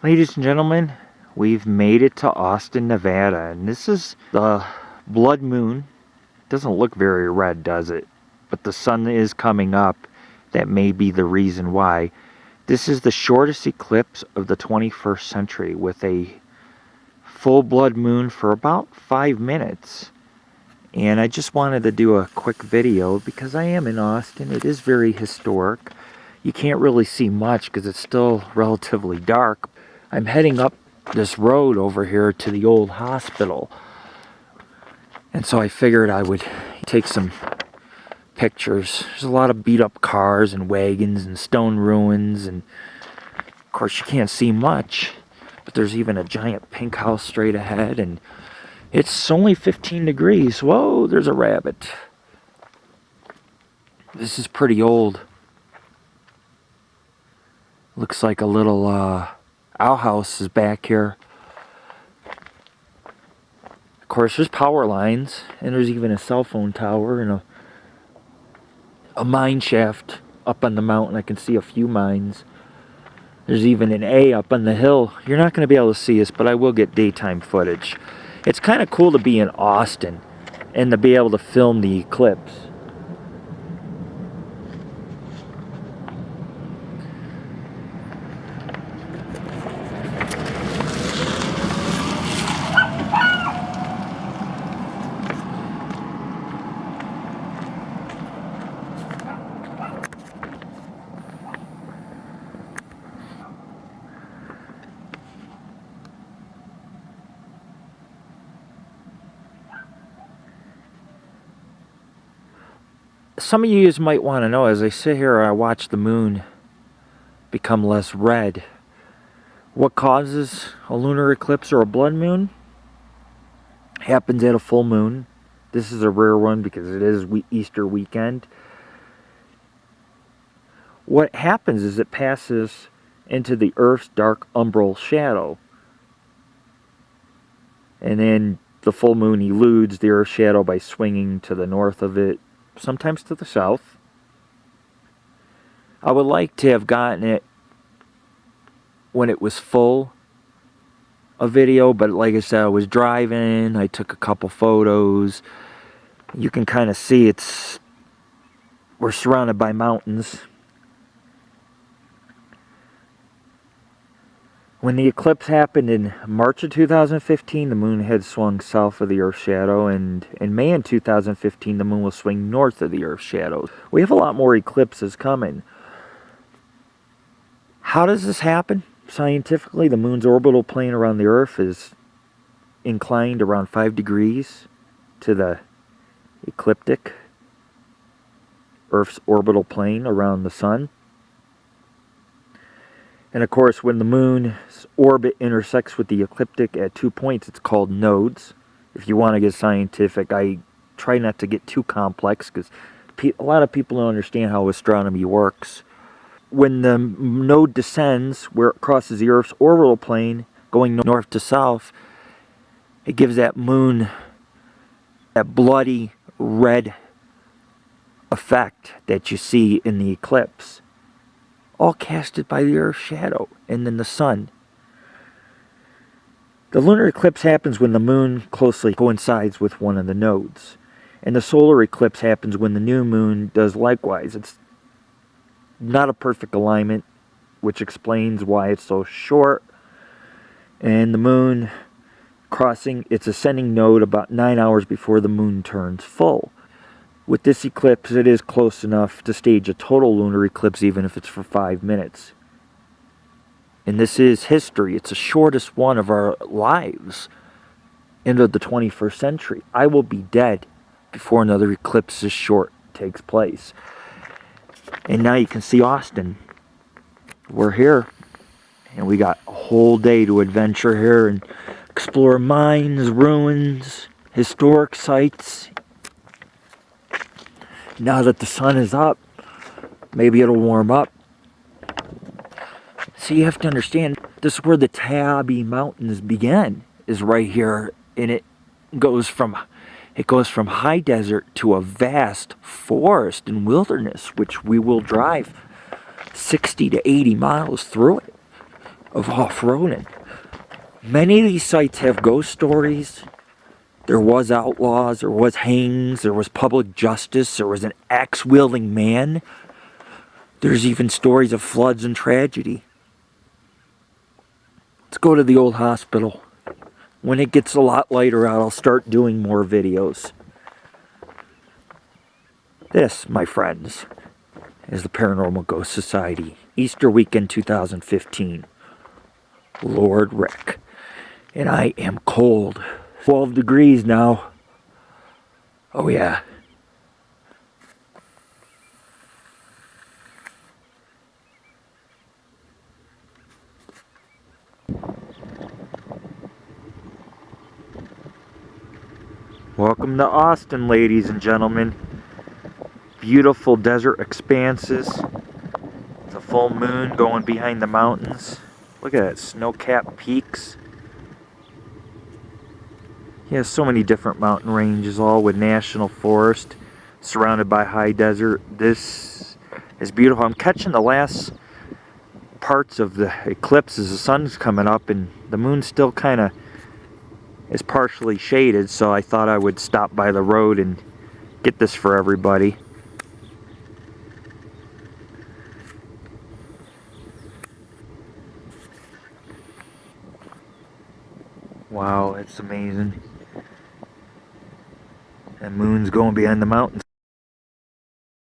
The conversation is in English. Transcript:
Ladies and gentlemen, we've made it to Austin, Nevada, and this is the blood moon. Doesn't look very red, does it? But the sun is coming up. That may be the reason why. This is the shortest eclipse of the 21st century, with a full blood moon for about 5 minutes. And I just wanted to do a quick video because I am in Austin. It is very historic. You can't really see much because it's still relatively dark. I'm heading up this road over here to the old hospital. And so I figured I would take some pictures. There's a lot of beat up cars and wagons and stone ruins. And of course you can't see much. But there's even a giant pink house straight ahead. And it's only 15 degrees. Whoa, there's a rabbit. This is pretty old. Looks like a little outhouse is back here. Of course, there's power lines, and there's even a cell phone tower and a mine shaft up on the mountain. I can see a few mines. There's even an A up on the hill. You're not going to be able to see this, but I will get daytime footage. It's kind of cool to be in Austin and to be able to film the eclipse. Some of you might want to know, as I sit here, I watch the moon become less red. What causes a lunar eclipse or a blood moon? Happens at a full moon. This is a rare one because it is Easter weekend. What happens is it passes into the Earth's dark umbral shadow. And then the full moon eludes the Earth's shadow by swinging to the north of it, sometimes to the south. I would like to have gotten it when it was full, a video, but like I said, I was driving, I took a couple photos. You can kind of see we're surrounded by mountains. When the eclipse happened in March of 2015, the moon had swung south of the Earth's shadow, and in May of 2015, the moon will swing north of the Earth's shadow. We have a lot more eclipses coming. How does this happen? Scientifically, the moon's orbital plane around the Earth is inclined around 5 degrees to the ecliptic, Earth's orbital plane around the sun. And of course, when the moon's orbit intersects with the ecliptic at 2 points, it's called nodes. If you want to get scientific, I try not to get too complex because a lot of people don't understand how astronomy works. When the node descends, where it crosses the Earth's orbital plane, going north to south, it gives that moon that bloody red effect that you see in the eclipse. All casted by the Earth's shadow and then the sun. The lunar eclipse happens when the moon closely coincides with one of the nodes. And the solar eclipse happens when the new moon does likewise. It's not a perfect alignment, which explains why it's so short. And the moon crossing its ascending node about 9 hours before the moon turns full. With this eclipse, it is close enough to stage a total lunar eclipse, even if it's for 5 minutes. And this is history. It's the shortest one of our lives into the 21st century. I will be dead before another eclipse this short takes place. And now you can see Austin. We're here. And we got a whole day to adventure here and explore mines, ruins, historic sites. Now that the sun is up, maybe it'll warm up. So you have to understand, this is where the Toiyabe Mountains begin, is right here. And it goes from high desert to a vast forest and wilderness, which we will drive 60 to 80 miles through it. of off-roading. Many of these sites have ghost stories. There was outlaws, there was hangings, there was public justice, there was an axe-wielding man. There's even stories of floods and tragedy. Let's go to the old hospital. When it gets a lot lighter out, I'll start doing more videos. This, my friends, is the Paranormal Ghost Society, Easter weekend 2015. Lord Rick. And I am cold. 12 degrees now. Oh yeah. Welcome to Austin, ladies and gentlemen. Beautiful desert expanses. It's a full moon going behind the mountains. Look at that, snow-capped peaks. Yeah, so many different mountain ranges, all with national forest, surrounded by high desert. This is beautiful. I'm catching the last parts of the eclipse as the sun's coming up, and the moon still kind of is partially shaded, so I thought I would stop by the road and get this for everybody. Wow, it's amazing. And moon's going behind the mountains.